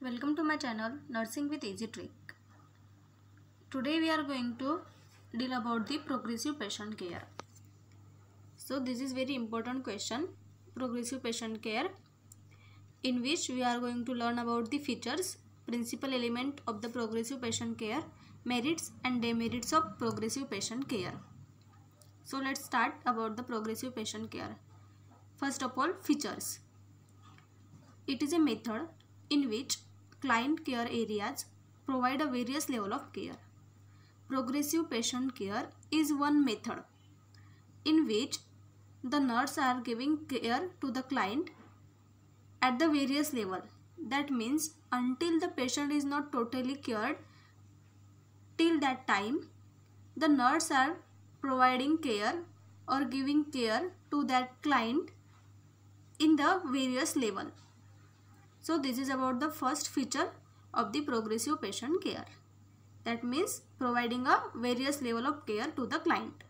Welcome to my channel Nursing with Easy Trick. Today we are going to deal about the progressive patient care. So this is very important question, progressive patient care, in which we are going to learn about the features, principal element of the progressive patient care, merits and demerits of progressive patient care. So let's start about the progressive patient care. First of all, features. It is a method in which client care areas provide a various level of care. Progressive patient care is one method in which the nurse are giving care to the client at the various level. That means until the patient is not totally cured, till that time the nurse are providing care or giving care to that client in the various level. So this is about the first feature of the progressive patient care. That means providing a various level of care to the client.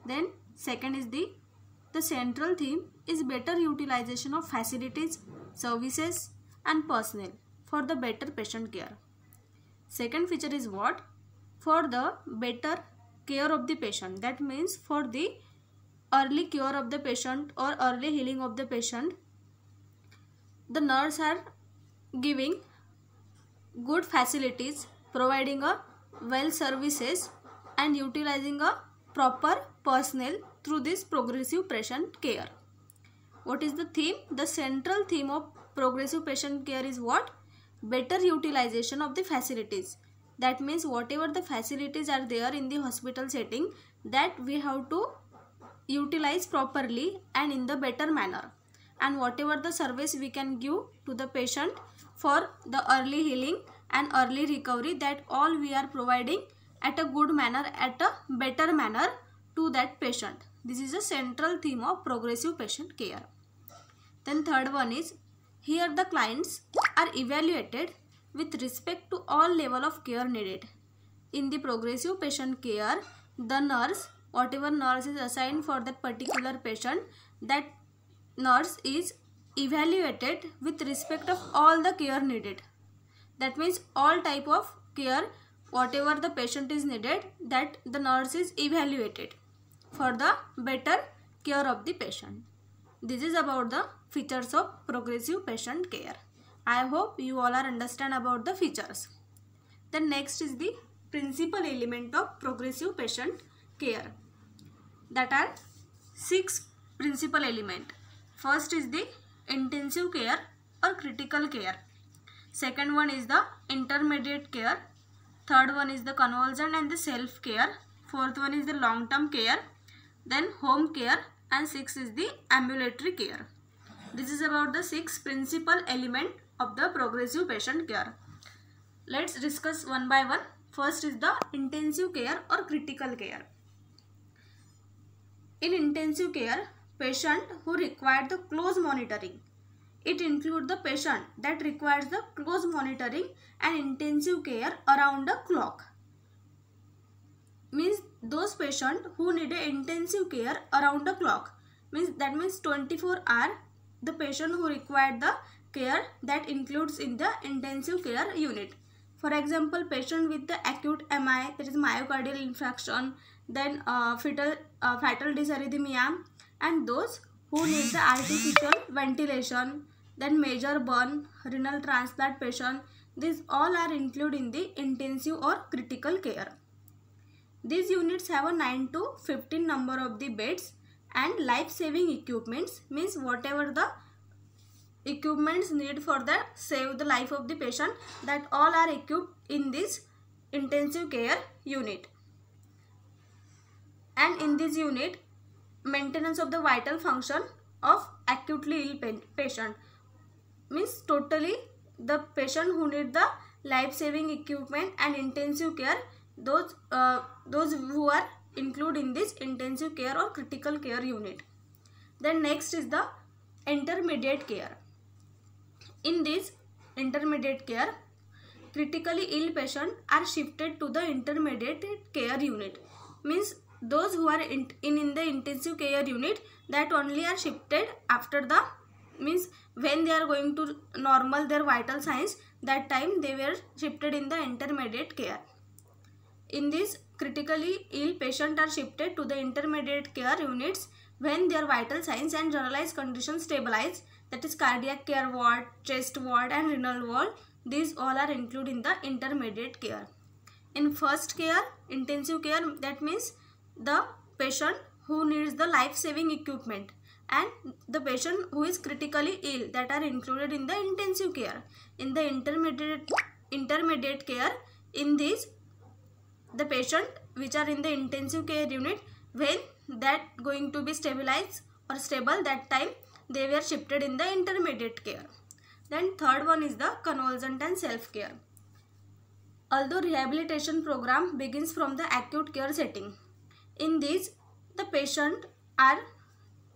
Then second is the central theme is better utilization of facilities, services and personnel for the better patient care. Second feature is what? For the better care of the patient. That means for the early cure of the patient or early healing of the patient, the nurse are giving good facilities, providing a well services and utilizing a proper personnel through this progressive patient care. What is the theme? The central theme of progressive patient care is what? Better utilization of the facilities. That means whatever the facilities are there in the hospital setting, that we have to utilize properly and in the better manner. And whatever the service we can give to the patient for the early healing and early recovery, that all we are providing at a good manner, at a better manner to that patient. This is a central theme of progressive patient care. Then third one is, here the clients are evaluated with respect to all level of care needed. In the progressive patient care, the nurse, whatever nurse is assigned for that particular patient, that nurse is evaluated with respect of all the care needed. That means all type of care, whatever the patient is needed, that the nurse is evaluated for the better care of the patient. This is about the features of progressive patient care. I hope you all are understand about the features. Then next is the principal element of progressive patient care. That are 6 principal element. First is the intensive care or critical care. Second one is the intermediate care. Third one is the convalescent and the self care. Fourth one is the long term care. Then home care, and 6 is the ambulatory care. This is about the 6 principal element of the progressive patient care. Let's discuss one by one. First is the intensive care or critical care. In intensive care, patient who require the close monitoring. It includes the patient that requires the close monitoring and intensive care around the clock. Means those patients who need a intensive care around the clock. That means 24 hours the patient who require the care, that includes in the intensive care unit. For example, patient with the acute MI, that is myocardial infarction, then fatal dysarrhythmia, and those who need the artificial ventilation, then major burn, renal transplant patient, these all are included in the intensive or critical care. These units have a 9 to 15 number of the beds and life-saving equipments, means whatever the equipments need for the save the life of the patient, that all are equipped in this intensive care unit. And in this unit, maintenance of the vital function of acutely ill patient, means totally the patient who need the life-saving equipment and intensive care, those who are included in this intensive care or critical care unit. Then next is the intermediate care. In this intermediate care, critically ill patients are shifted to the intermediate care unit. Means those who are in the intensive care unit, that only are shifted after the means when they are going to normal their vital signs, that time they were shifted in the intermediate care. In this, critically ill patients are shifted to the intermediate care units when their vital signs and generalized conditions stabilize, that is cardiac care ward, chest ward and renal ward. These all are included in the intermediate care. In first care, intensive care, that means the patient who needs the life-saving equipment, and the patient who is critically ill, that are included in the intensive care. In the intermediate care, in this the patient which are in the intensive care unit, when that going to be stabilized or stable, that time they were shifted in the intermediate care. Then third one is the convalescent and self-care. Although rehabilitation program begins from the acute care setting, in this the patient are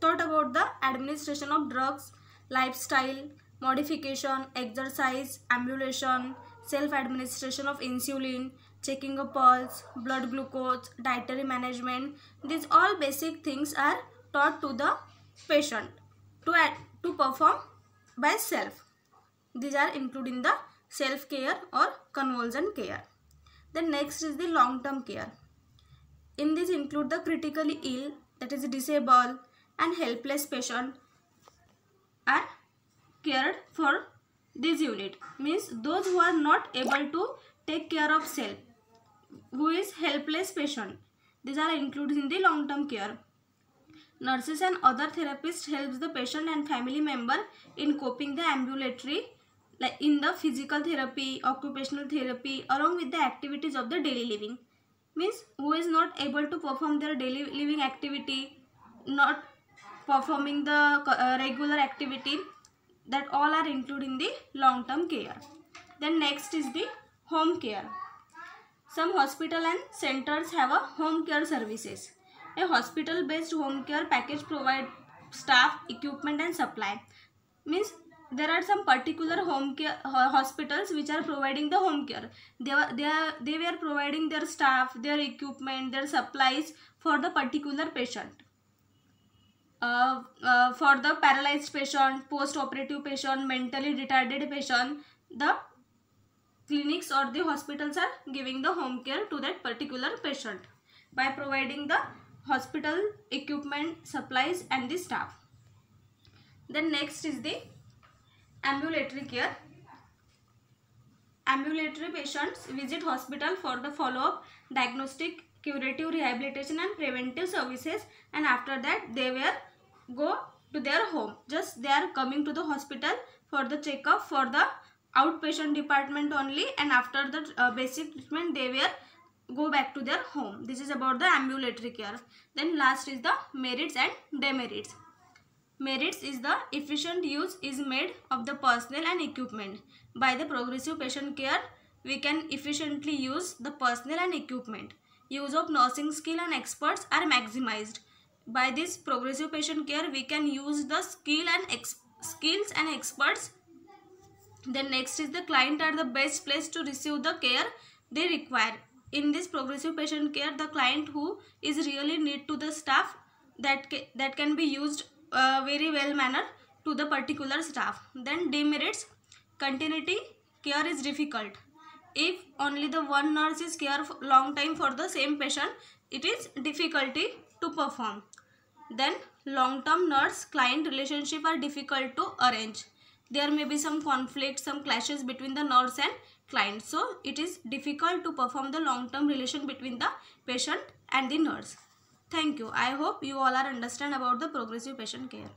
taught about the administration of drugs, lifestyle modification, exercise, ambulation, self-administration of insulin, checking a pulse, blood glucose, dietary management. These all basic things are taught to the patient to perform by self. These are included in the self-care or convalescent care. Then next is the long-term care. In this include the critically ill, that is disabled and helpless patient are cared for. This unit means those who are not able to take care of self, who is helpless patient. These are included in the long-term care. Nurses and other therapists helps the patient and family member in coping the ambulatory, like in the physical therapy, occupational therapy, along with the activities of the daily living. Means who is not able to perform their daily living activity, not performing the regular activity, that all are included in the long-term care. Then next is the home care. Some hospital and centers have a home care services. A hospital-based home care package provide staff, equipment and supply. Means there are some particular home care hospitals which are providing the home care. They were providing their staff, their equipment, their supplies for the particular patient. For the paralyzed patient, post-operative patient, mentally retarded patient, the clinics or the hospitals are giving the home care to that particular patient by providing the hospital equipment, supplies and the staff. Then next is the ambulatory care. Ambulatory patients visit hospital for the follow-up, diagnostic, curative, rehabilitation and preventive services, and after that they will go to their home. Just they are coming to the hospital for the checkup for the outpatient department only, and after the basic treatment they will go back to their home. This is about the ambulatory care. Then last is the merits and demerits. Merits is the efficient use is made of the personnel and equipment. By the progressive patient care, we can efficiently use the personnel and equipment. Use of nursing skill and experts are maximized. By this progressive patient care, we can use the skills and experts. Then next is the client are the best place to receive the care they require. In this progressive patient care, the client who is really need to the staff that can be used very well manner to the particular staff. Then demerits, continuity care is difficult. If only the one nurse is care for long time for the same patient, it is difficulty to perform. Then long-term nurse-client relationship are difficult to arrange. There may be some conflict, some clashes between the nurse and client. So it is difficult to perform the long-term relation between the patient and the nurse. Thank you. I hope you all are understand about the progressive patient care.